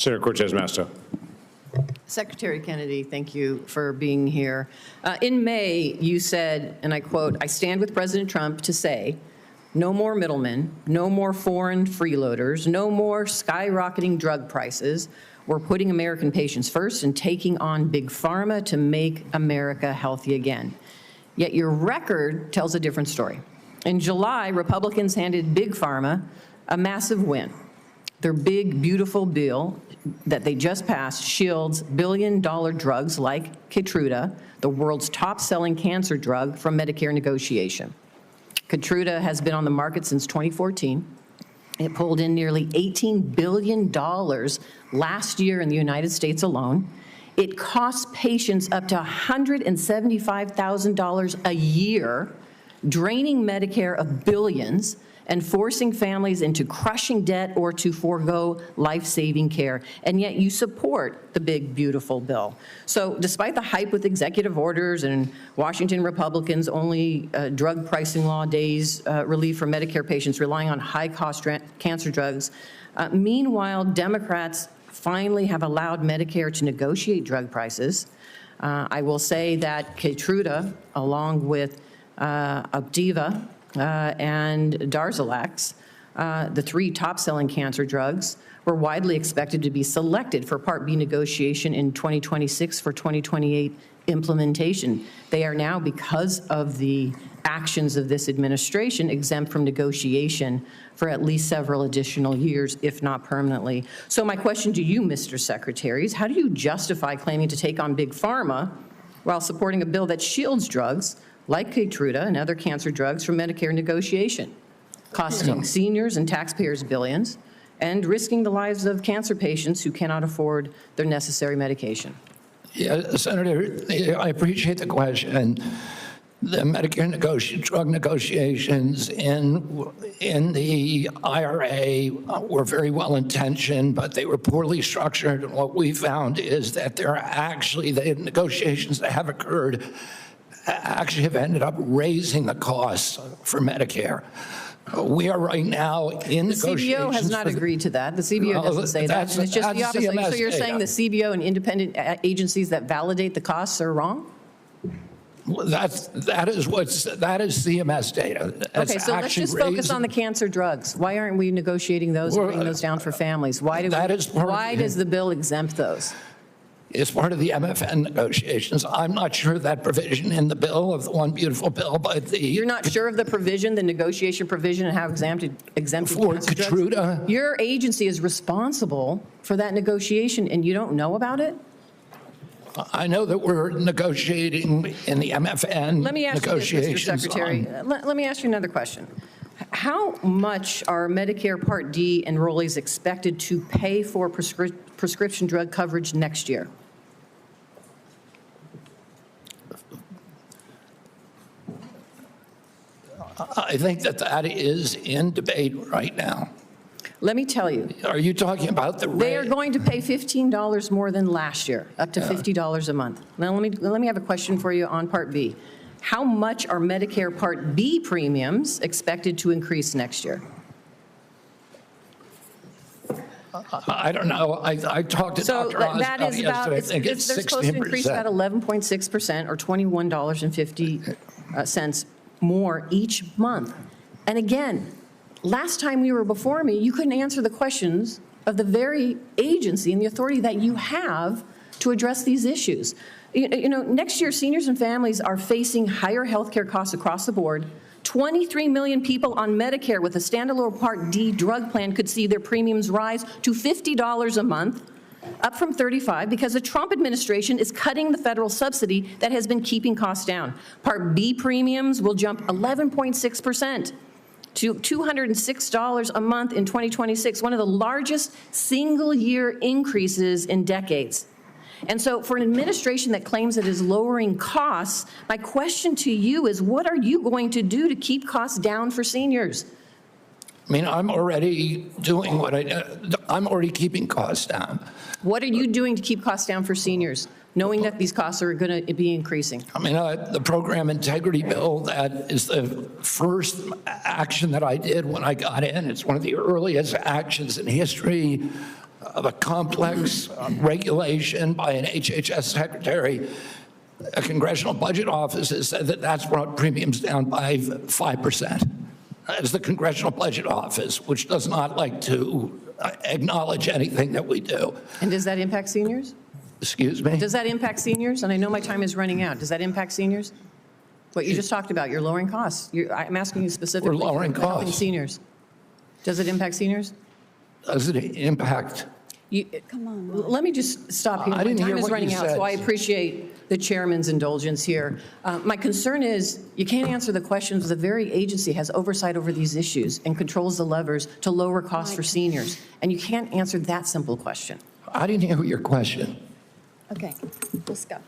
Senator Cortez Masto. Secretary Kennedy, thank you for being here. In May, you said, and I quote, "I stand with President Trump to say, no more middlemen, no more foreign freeloaders, no more skyrocketing drug prices. We're putting American patients first and taking on big pharma to make America healthy again." Yet your record tells a different story. In July, Republicans handed big pharma a massive win. Their big, beautiful bill that they just passed shields billion-dollar drugs like Keytruda, the world's top-selling cancer drug, from Medicare negotiation. Keytruda has been on the market since 2014. It pulled in nearly $18 billion last year in the United States alone. It costs patients up to $175,000 a year, draining Medicare of billions and forcing families into crushing debt or to forego life-saving care. And yet you support the big, beautiful bill. So despite the hype with executive orders and Washington Republicans only drug pricing law days relief for Medicare patients relying on high-cost cancer drugs, meanwhile, Democrats finally have allowed Medicare to negotiate drug prices. I will say that Keytruda, along with Opdivo, and Darzalex, the three top-selling cancer drugs, were widely expected to be selected for Part B negotiation in 2026 for 2028 implementation. They are now, because of the actions of this administration, exempt from negotiation for at least several additional years, if not permanently. So my question to you, Mr. Secretary, is how do you justify claiming to take on big pharma while supporting a bill that shields drugs like Keytruda and other cancer drugs from Medicare negotiation, costing seniors and taxpayers billions, and risking the lives of cancer patients who cannot afford their necessary medication? Yeah, Senator, I appreciate the question. The Medicare drug negotiations in the IRA were very well intentioned, but they were poorly structured. And what we found is that the negotiations that have occurred actually have ended up raising the costs for Medicare. We are right now in negotiations. The CBO has not agreed to that. The CBO doesn't say that. It's just the opposite. So you're saying the CBO and independent agencies that validate the costs are wrong? Well, that is CMS data. Okay, so let's just focus on the cancer drugs. Why aren't we negotiating those and bringing those down for families? Why does the bill exempt those? It's part of the MFN negotiations. I'm not sure of that provision in the bill, of the one beautiful bill, but You're not sure of the provision, the negotiation provision, and how exempted for Keytruda? Drugs? Your agency is responsible for that negotiation, and you don't know about it? I know that we're negotiating in the MFN Let me ask you this, Mr. Secretary. Let me ask you another question. How much are Medicare Part D enrollees expected to pay for prescription drug coverage next year? I think that is in debate right now. Let me tell you. Are you talking about the rate? They are going to pay $15 more than last year, up to $50 a month. Now, let me have a question for you on Part B. How much are Medicare Part B premiums expected to increase next year? I don't know. I talked to Dr. Oz about it yesterday. I think it's 16%. They're supposed to increase about 11.6% or $21.50 more each month. And again, last time you were before me, you couldn't answer the questions of the very agency and the authority that you have to address these issues. You know, next year, seniors and families are facing higher health care costs across the board. 23 million people on Medicare with a standalone Part D drug plan could see their premiums rise to $50 a month, up from $35, because the Trump administration is cutting the federal subsidy that has been keeping costs down. Part B premiums will jump 11.6% to $206 a month in 2026, one of the largest single-year increases in decades. And so for an administration that claims it is lowering costs, my question to you is, what are you going to do to keep costs down for seniors? I mean, I'm already doing I'm already keeping costs down. What are you doing to keep costs down for seniors, knowing that these costs are going to be increasing? I mean, the program integrity bill, that is the first action that I did when I got in. It's one of the earliest actions in history of a complex regulation by an HHS secretary. A Congressional Budget Office has said that that's brought premiums down by 5%. That is the Congressional Budget Office, which does not like to acknowledge anything that we do. And does that impact seniors? Excuse me? Does that impact seniors? And I know my time is running out. Does that impact seniors? What you just talked about, you're lowering costs. I'm asking you specifically. We're lowering for helping costs. seniors. Does it impact seniors? Does it impact? Come on. Let me just stop here. I didn't My hear time is what you running out, said. so I appreciate the chairman's indulgence here. My concern is you can't answer the questions. The very agency has oversight over these issues and controls the levers to lower costs for seniors. And you can't answer that simple question. I didn't hear your question. Okay, let's go.